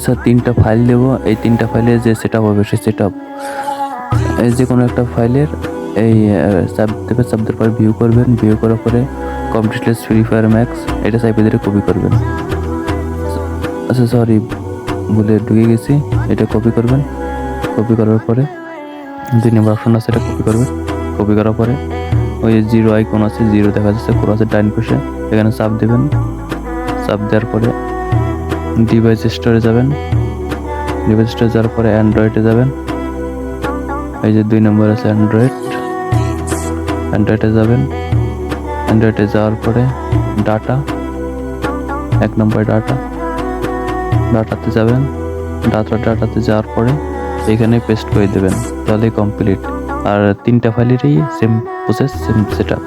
আচ্ছা 3টা ফাইল দেবো, এই 3টা ফাইলে যে সেট আপ হবে সেই সেট আপ এই যে কোনো একটা ফাইলের এই চাপ দেবেন, চাপ দেওয়ার পরে ভিউ করবেন, ভিউ করার পরে কমপ্লিটলেস ফ্রি ফায়ার ম্যাক্স এটা চাইপে দিয়ে কপি করবেন। আচ্ছা সরি ভুলে ঢুকে গেছি, এটা কপি করবেন। কপি করার পরে 2 নম্বর অপশন আছে, এটা কপি করবেন। কপি করার পরে ওই জিরো আইকন আছে, জিরো দেখা যাচ্ছে ক্রসের ডাইন পাশে, এখানে চাপ দেবেন। চাপ দেওয়ার পরে ডিভাইস স্টোরে যাবেন, ডিভাইস স্টোরে যাওয়ার পরে অ্যান্ড্রয়েডে যাবেন। এই যে 2 নম্বর আছে অ্যান্ড্রয়েড, অ্যান্ড্রয়েডে যাবেন। অ্যান্ড্রয়েডে যাওয়ার পরে ডাটা, 1 নম্বর ডাটাতে যাবেন। ডাটাতে যাওয়ার পরে এখানে পেস্ট করে দেবেন, তাহলে কমপ্লিট। আর 3টা ফাইলেরই same process, same set up.